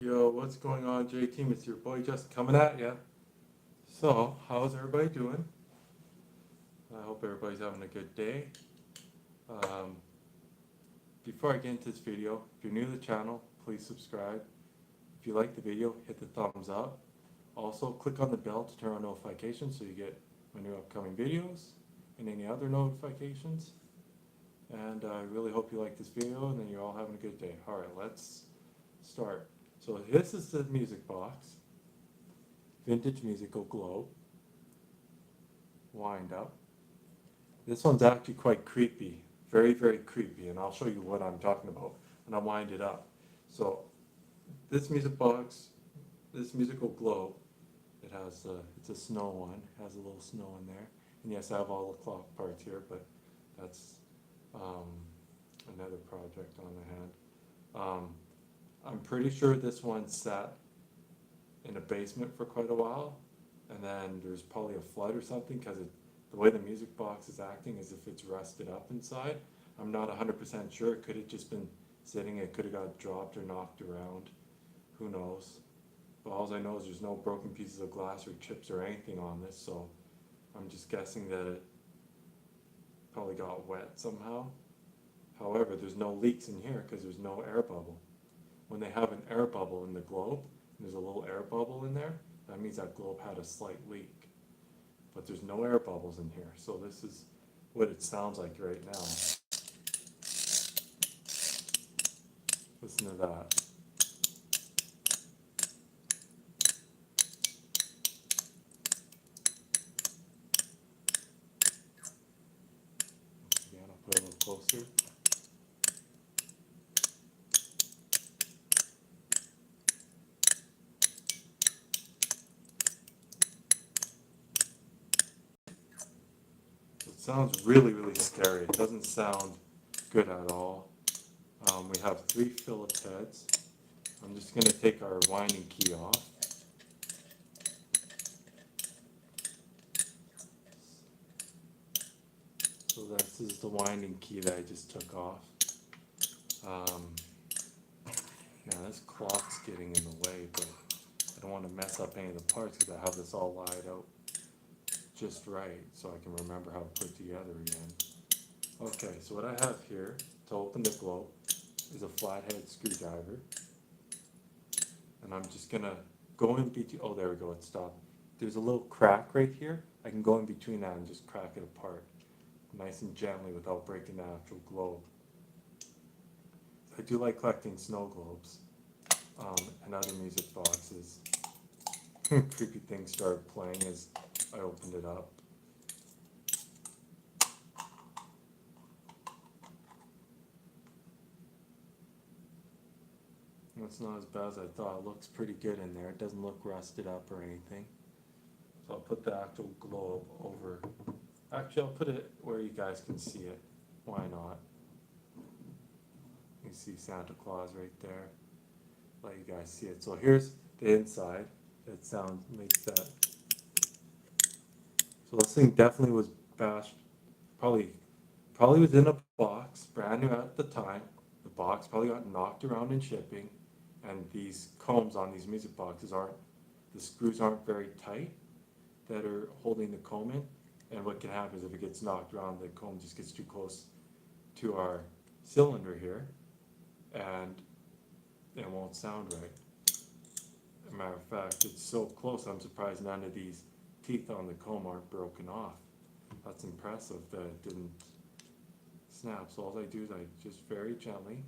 Yo, what's going on, J Team? It's your boy just coming at ya. So, how's everybody doing? I hope everybody's having a good day. Um, Before I get into this video, if you're new to the channel, please subscribe. If you like the video, hit the thumbs up. Also, click on the bell to turn on notifications so you get my new upcoming videos and any other notifications. And I really hope you like this video and then you're all having a good day. Alright, let's start. So this is the music box. Vintage musical globe. Wind up. This one's actually quite creepy. Very, very creepy. And I'll show you what I'm talking about. And I'll wind it up. So this music box, this musical globe, it's a snow one. It has a little snow in there. And yes, I have all the clock parts here, but that's um, another project on the hand. I'm pretty sure this one sat in a basement for quite a while, and then there's probably a flood or something because the way the music box is acting is if it's rusted up inside. I'm not 100% sure. It could have just been sitting. It could have got dropped or knocked around. Who knows? But all I know is there's no broken pieces of glass or chips or anything on this, so I'm just guessing that it probably got wet somehow. However, there's no leaks in here because there's no air bubble. When they have an air bubble in the globe, there's a little air bubble in there, that means that globe had a slight leak. But there's no air bubbles in here, so this is what it sounds like right now. Listen to that. Again, I'll put it a little closer. It sounds really, really scary. It doesn't sound good at all. We have 3 Phillips heads. I'm just going to take our winding key off. So this is the winding key that I just took off. Now this clock's getting in the way, but I don't want to mess up any of the parts because I have this all laid out just right so I can remember how to put it together again. Okay, so what I have here to open the globe is a flathead screwdriver. And I'm just going to go in between, oh there we go, it stopped. There's a little crack right here. I can go in between that and just crack it apart nice and gently without breaking the actual globe. I do like collecting snow globes and other music boxes. Creepy things started playing as I opened it up. It's not as bad as I thought. It looks pretty good in there. It doesn't look rusted up or anything. So I'll put the actual globe over. Actually, I'll put it where you guys can see it. Why not? You see Santa Claus right there. Let you guys see it. So here's the inside. It makes that. So this thing definitely was bashed. Probably was in a box, brand new at the time. The box probably got knocked around in shipping, and these combs on these music boxes the screws aren't very tight that are holding the comb in. And what can happen is if it gets knocked around, the comb just gets too close to our cylinder here, and it won't sound right. As a matter of fact, it's so close, I'm surprised none of these teeth on the comb aren't broken off. That's impressive that it didn't snap. So all I do is I just very gently,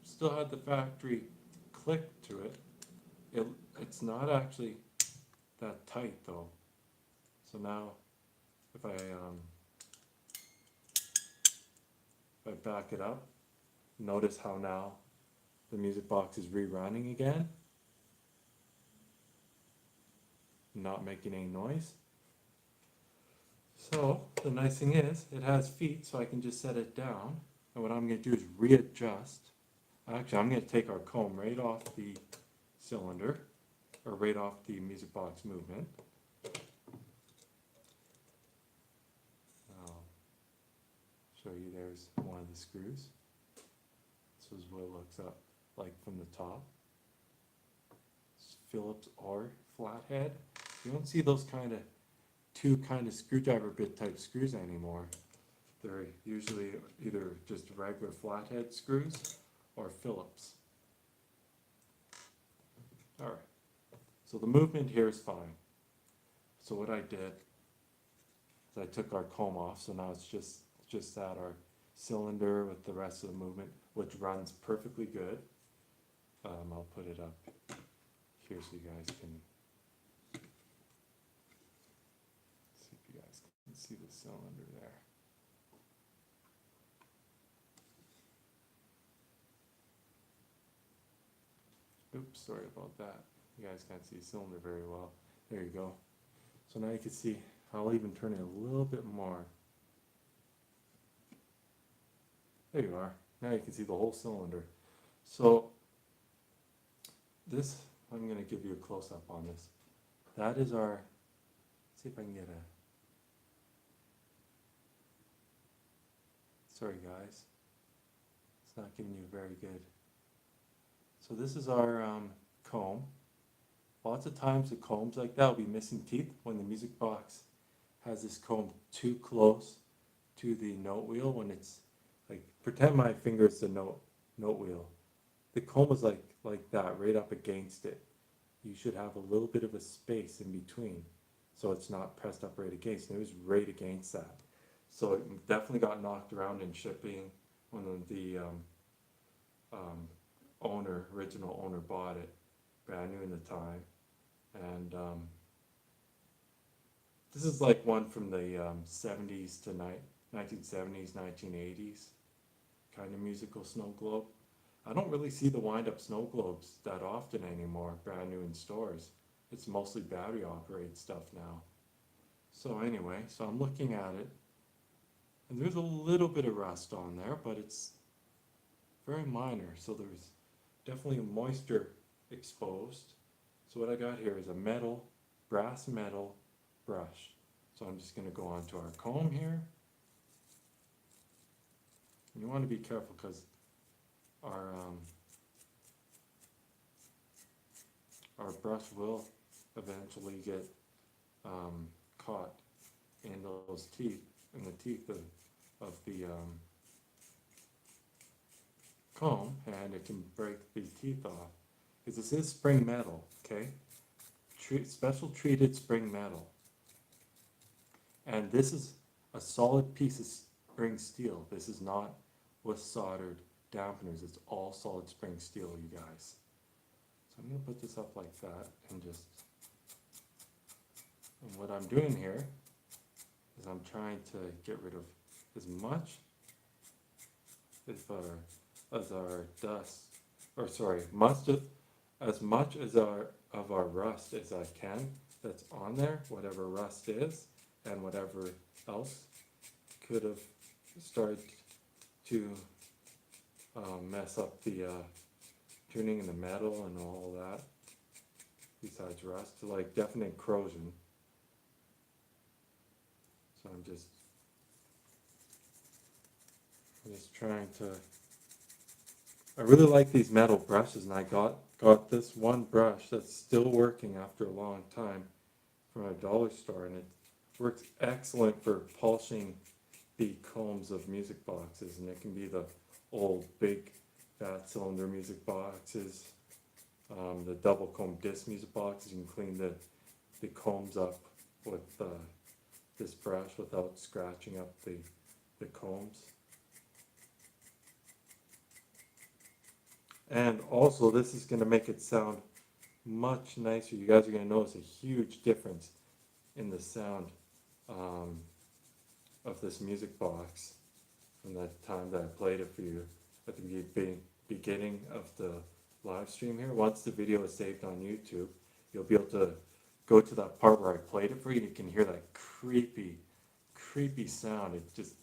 still had the factory click to it. It's not actually that tight though. So now if I back it up, notice how now the music box is rerunning again, not making any noise. So the nice thing is it has feet, so I can just set it down, and what I'm going to do is readjust. Actually, I'm going to take our comb right off the cylinder, or right off the music box movement. I'll show you there's one of the screws. Phillips is what it looks up like from the top. It's Phillips or flathead. You don't see those two kind of screwdriver bit type screws anymore. They're usually either just regular flathead screws or Phillips. Alright, so the movement here is fine. So what I did is I took our comb off, so now it's just at our cylinder with the rest of the movement, which runs perfectly good. I'll put it up here so you guys can see if you guys can see the cylinder there. Oops, sorry about that. You guys can't see the cylinder very well. There you go. So now you can see, I'll even turn it a little bit more. There you are. Now you can see the whole cylinder. So this, I'm going to give you a close-up on this. That is our, let's see if I can get a, sorry guys, it's not giving you very good. So this is our comb. Lots of times the combs like that will be missing teeth when the music box has this comb too close to the note wheel. When it's like, pretend my finger is the note wheel. The comb is like that, right up against it. You should have a little bit of a space in between, so it's not pressed up right against. And it was right against that. So it definitely got knocked around in shipping when the original owner bought it, brand new in the time. And this is like one from the 70s to 1970s, 1980s kind of musical snow globe. I don't really see the wind-up snow globes that often anymore, brand new in stores. It's mostly battery operated stuff now. So anyway, so I'm looking at it, and there's a little bit of rust on there, but it's very minor. So there's definitely moisture exposed. So what I got here is a brass metal brush. So I'm just going to go onto our comb here. And you want to be careful because our brush will eventually get caught in those teeth, in the teeth of the comb, and it can break the teeth off. Because this is spring metal, okay? Special treated spring metal. And this is a solid piece of spring steel. This is not with soldered dampeners. It's all solid spring steel, you guys. So I'm going to put this up like that and and what I'm doing here is I'm trying to get rid of as much as much of our rust as I can that's on there, whatever rust is, and whatever else could have started to mess up the tuning in the metal and all that, besides rust, like definite corrosion. So I'm just trying to, I really like these metal brushes, and I got this one brush that's still working after a long time from a dollar store, and it works excellent for polishing the combs of music boxes. And it can be the old big fat cylinder music boxes, the double comb disc music boxes. You can clean the combs up with this brush without scratching up the combs. And also, this is going to make it sound much nicer. You guys are going to notice a huge difference in the sound of this music box from that time that I played it for you at the beginning of the live stream here. Once the video is saved on YouTube, you'll be able to go to that part where I played it for you, and you can hear that creepy sound. It just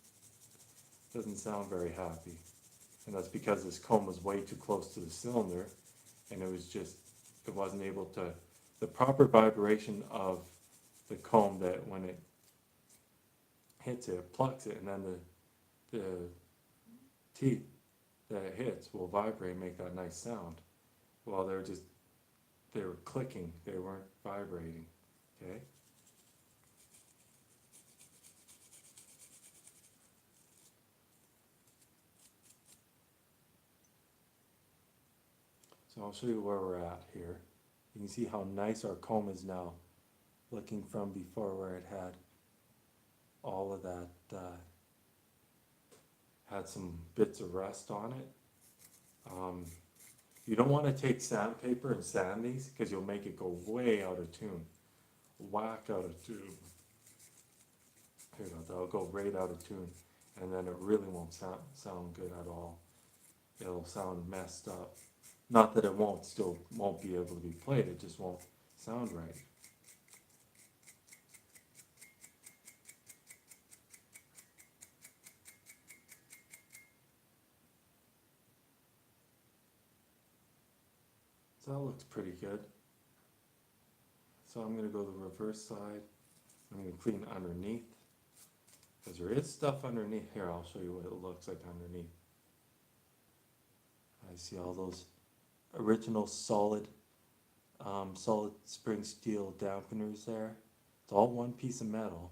doesn't sound very happy. And that's because this comb was way too close to the cylinder, and it wasn't able to, the proper vibration of the comb, that when it hits it, it plucks it, and then the teeth that it hits will vibrate and make that nice sound. While they were clicking, they weren't vibrating. Okay? So I'll show you where we're at here. You can see how nice our comb is now, looking from before where it had all of that, had some bits of rust on it. You don't want to take sandpaper and sand these because you'll make it go way out of tune. Whack out of tune. Here you go, that'll go right out of tune. And then it really won't sound good at all. It'll sound messed up. Not that it still won't be able to be played, it just won't sound right. So that looks pretty good. So I'm going to go to the reverse side. I'm going to clean underneath. Because there is stuff underneath. Here, I'll show you what it looks like underneath. I see all those original solid spring steel dampeners there. It's all one piece of metal.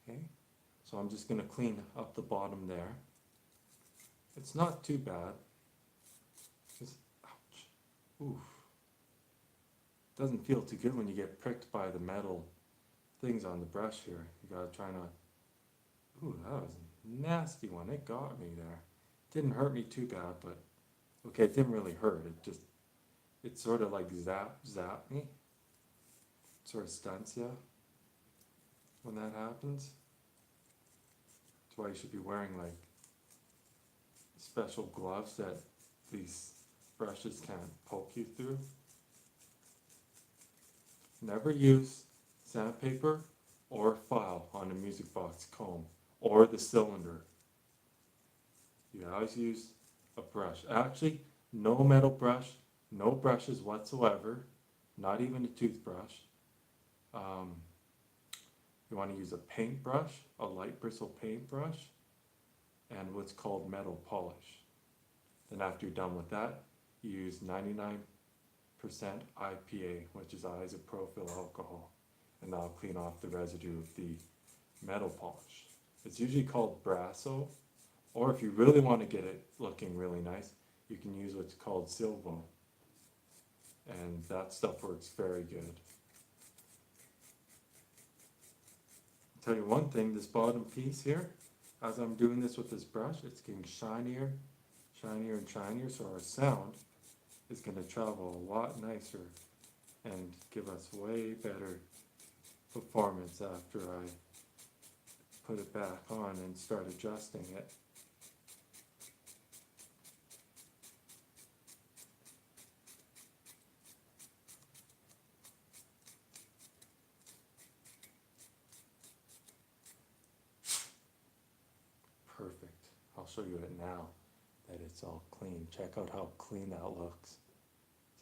Okay, so I'm just going to clean up the bottom there. It's not too bad. Just, ouch, oof. Doesn't feel too good when you get pricked by the metal things on the brush here. You gotta try not. Ooh, that was a nasty one. It got me there. Didn't hurt me too bad, but okay, it didn't really hurt. It sort of like zap me. Sort of stunts you when that happens. That's why you should be wearing like special gloves that these brushes can't poke you through. Never use sandpaper or file on a music box comb or the cylinder. You always use a brush. Actually, no metal brush, no brushes whatsoever, not even a toothbrush. You want to use a paintbrush, a light bristle paintbrush, and what's called metal polish. Then after you're done with that, you use 99% IPA, which is isopropyl alcohol, and that'll clean off the residue of the metal polish. It's usually called Brasso, or if you really want to get it looking really nice, you can use what's called Silvo, and that stuff works very good. I'll tell you one thing, this bottom piece here, as I'm doing this with this brush, it's getting shinier, shinier and shinier, so our sound is going to travel a lot nicer and give us way better performance after I put it back on and start adjusting it. Perfect. I'll show you it now that it's all clean. Check out how clean that looks.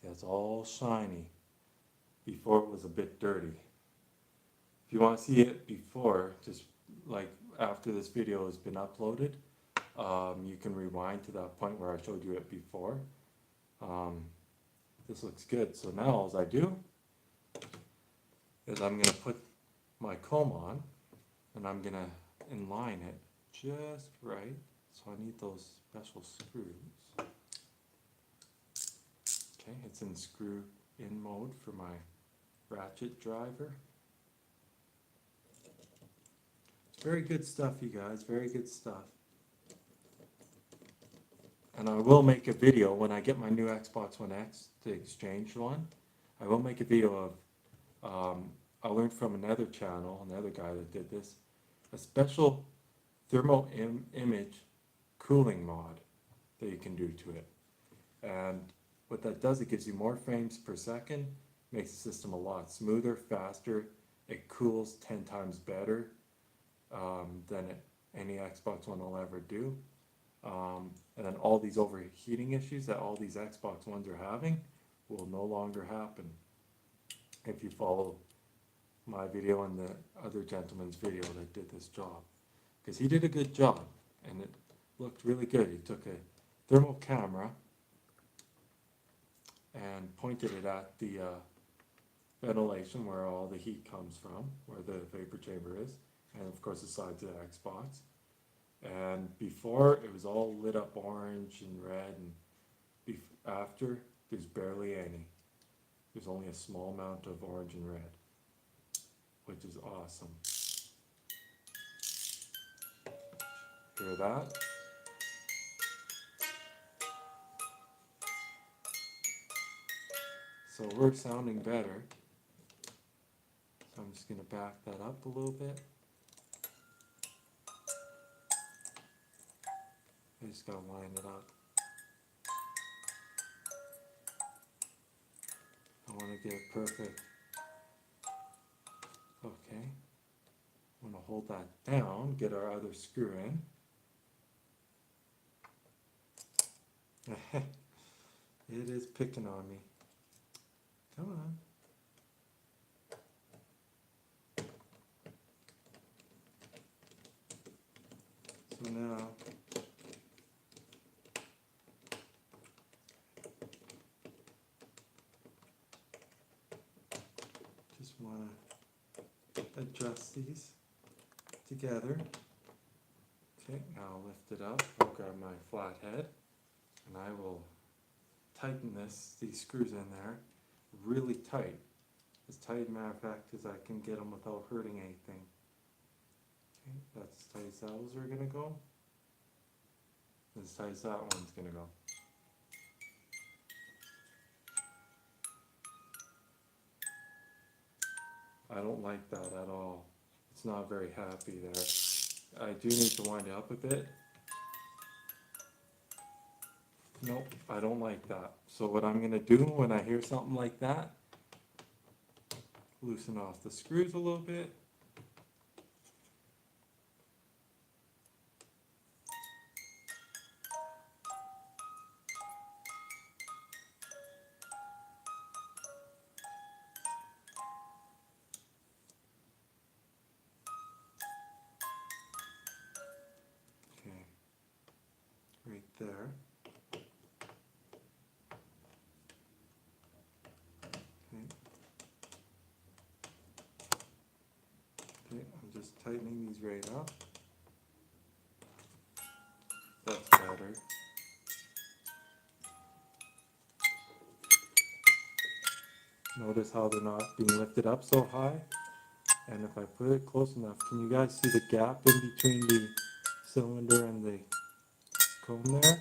See, it's all shiny. Before it was a bit dirty. If you want to see it before, just like after this video has been uploaded, you can rewind to that point where I showed you it before. This looks good. So now all I do is I'm going to put my comb on and I'm going to inline it just right. So I need those special screws. Okay, it's in screw in mode for my ratchet driver. It's very good stuff, you guys, very good stuff. And I will make a video when I get my new Xbox One X, the exchange one. I will make a video of, I learned from another channel, another guy that did this, a special thermal image cooling mod that you can do to it. And what that does, it gives you more frames per second, makes the system a lot smoother, faster, it cools 10 times better than any Xbox One will ever do. And then all these overheating issues that all these Xbox Ones are having will no longer happen if you follow my video and the other gentleman's video that did this job. Because he did a good job, and it looked really good. He took a thermal camera and pointed it at the ventilation where all the heat comes from, where the vapor chamber is, and of course the sides of the Xbox. And before, it was all lit up orange and red, and after, there's barely any. There's only a small amount of orange and red, which is awesome. Hear that? So we're sounding better. So I'm just going to back that up a little bit. I just got to line it up. I want to get it perfect. Okay. I'm going to hold that down, get our other screw in. It is picking on me. Come on. So now, just want to adjust these together. Okay, now I'll lift it up. I'll grab my flat head and I will tighten these screws in there really tight. As tight, matter of fact, as I can get them without hurting anything. Okay, that's as tight as those are going to go. As tight as that one's going to go. I don't like that at all. It's not very happy there. I do need to wind it up a bit. Nope, I don't like that. So what I'm going to do when I hear something like that, loosen off the screws a little bit. Okay, right there. Okay, I'm just tightening these right up. That's better. Notice how they're not being lifted up so high. And if I put it close enough, can you guys see the gap in between the cylinder and the comb there?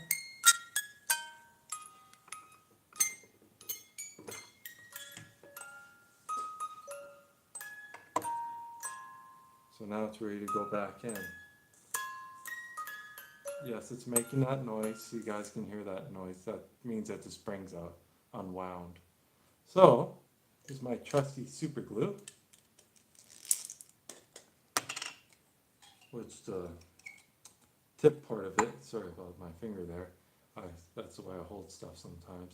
So now it's ready to go back in. Yes, it's making that noise. You guys can hear that noise. That means that the spring's unwound. So, here's my trusty super glue, which the tip part of it, sorry about my finger there, that's the way I hold stuff sometimes.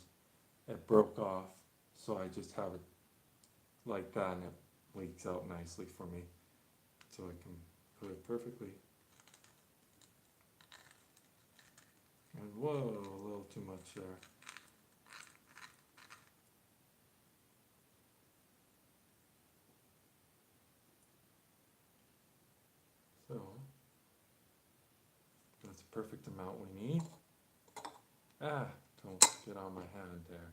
It broke off, so I just have it like that and it leaks out nicely for me. So I can put it perfectly. And whoa, a little too much there. So, that's a perfect amount we need. Ah, don't get on my hand there.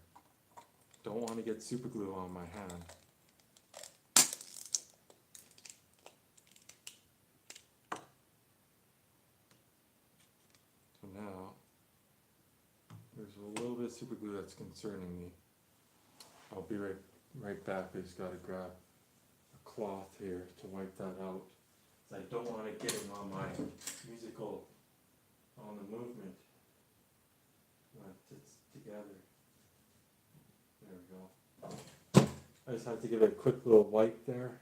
Don't want to get super glue on my hand. So now, there's a little bit of super glue that's concerning me. I'll be right back. I just gotta grab a cloth here to wipe that out. I don't want to get it on my musical, on the movement when it's together. There we go. I just have to give it a quick little wipe there.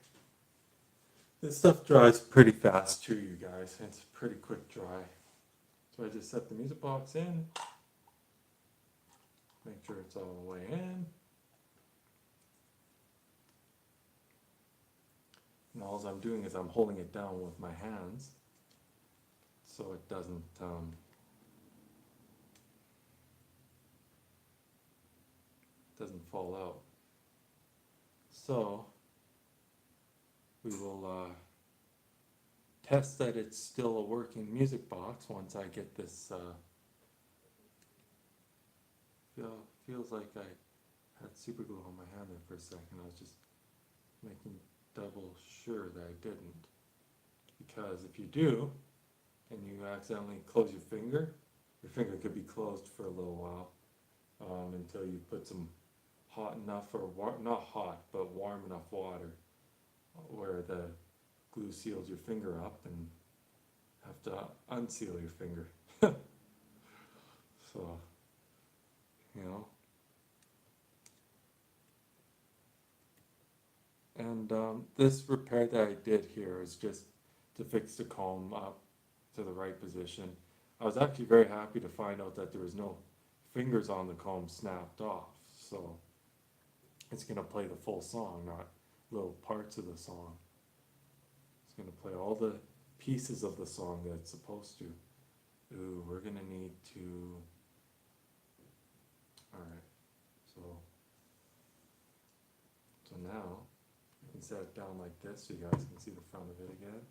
This stuff dries pretty fast too, you guys. It's pretty quick dry. So I just set the music box in. Make sure it's all the way in. And all I'm doing is I'm holding it down with my hands. so it doesn't fall out. So we will test that it's still a working music box once I get this. Feels like I had super glue on my hand there for a second. I was just making double sure that I didn't. Because if you do, and you accidentally close your finger could be closed for a little while until you put some hot enough, or not hot, but warm enough water where the glue seals your finger up and have to unseal your finger. So, you know. And this repair that I did here is just to fix the comb up to the right position. I was actually very happy to find out that there was no fingers on the comb snapped off. So it's going to play the full song, not little parts of the song. It's going to play all the pieces of the song that it's supposed to. Ooh, we're going to need to... Alright, so now I can set it down like this so you guys can see the front of it again.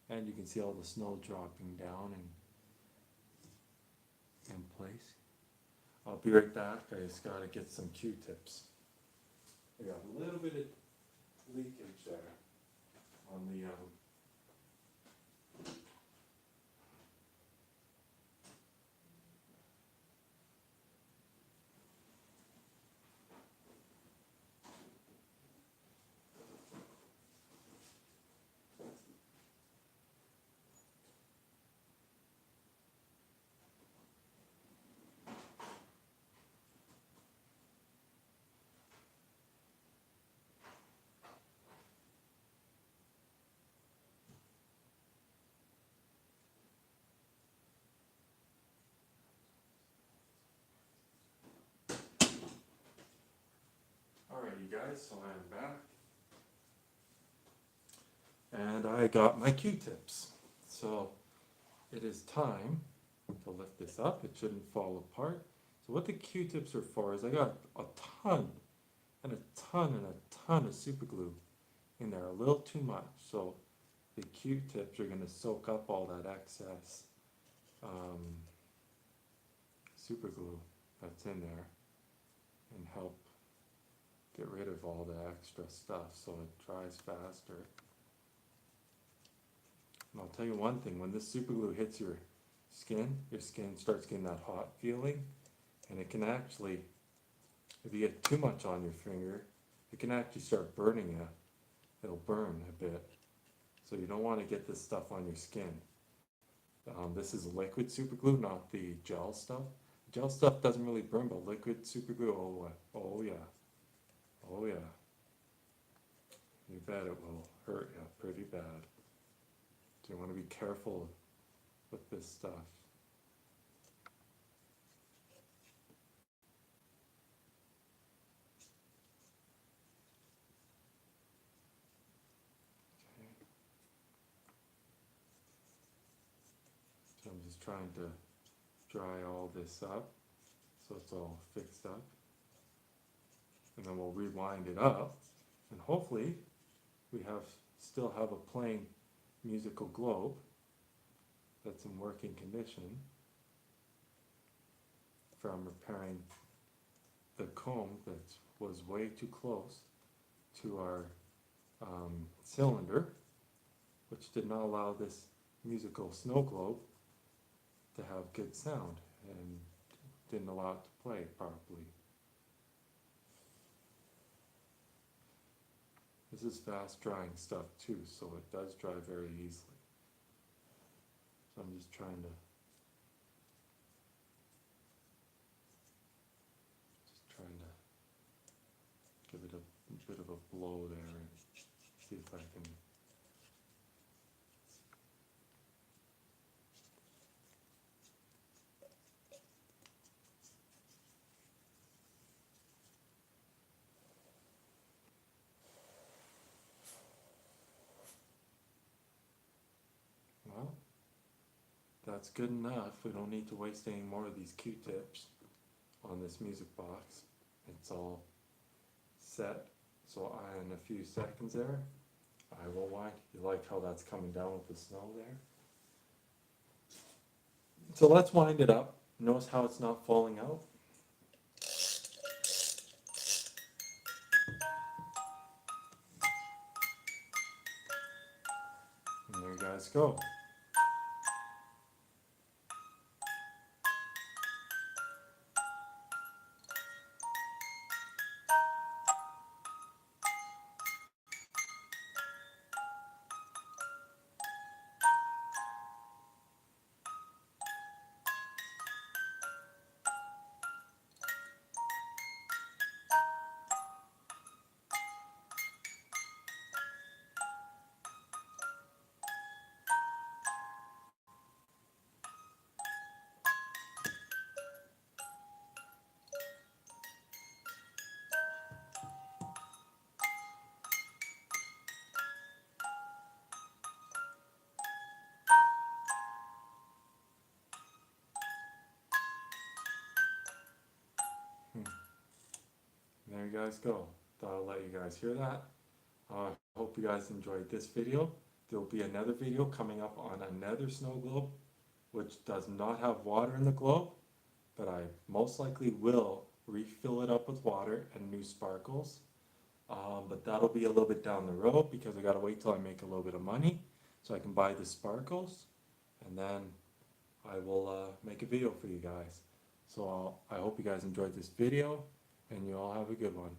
And you can see all the snow dropping down in place. I'll be right back. I just gotta get some Q-tips. I got a little bit of leakage there on the Alright, you guys, so I'm back. And I got my Q-tips. So it is time to lift this up. It shouldn't fall apart. So what the Q-tips are for is I got a ton and a ton and a ton of super glue in there, a little too much. So the Q-tips are going to soak up all that excess super glue that's in there and help get rid of all the extra stuff so it dries faster. And I'll tell you one thing, when this super glue hits your skin starts getting that hot feeling, and it can actually, if you get too much on your finger, it can actually start burning you. It'll burn a bit. So you don't want to get this stuff on your skin. This is liquid super glue, not the gel stuff. Gel stuff doesn't really burn, but liquid super glue, oh yeah. Oh yeah. You bet it will hurt you pretty bad. So you want to be careful with this stuff. Okay. So I'm just trying to dry all this up so it's all fixed up. And then we'll rewind it up, and hopefully we still have a playing musical globe that's in working condition from repairing the comb that was way too close to our cylinder, which did not allow this musical snow globe to have good sound and didn't allow it to play properly. This is fast drying stuff too, so it does dry very easily. So I'm just trying to give it a bit of a blow there and see if I can. that's good enough. We don't need to waste any more of these Q-tips on this music box. It's all set. So in a few seconds there, I will wind. You like how that's coming down with the snow there? So let's wind it up. Notice how it's not falling out. And there you guys go. Hmm. There you guys go. Thought I'll let you guys hear that. I hope you guys enjoyed this video. There will be another video coming up on another snow globe, which does not have water in the globe, but I most likely will refill it up with water and new sparkles. But that'll be a little bit down the road because I gotta wait till I make a little bit of money so I can buy the sparkles, and then I will make a video for you guys. So I hope you guys enjoyed this video, and you all have a good one.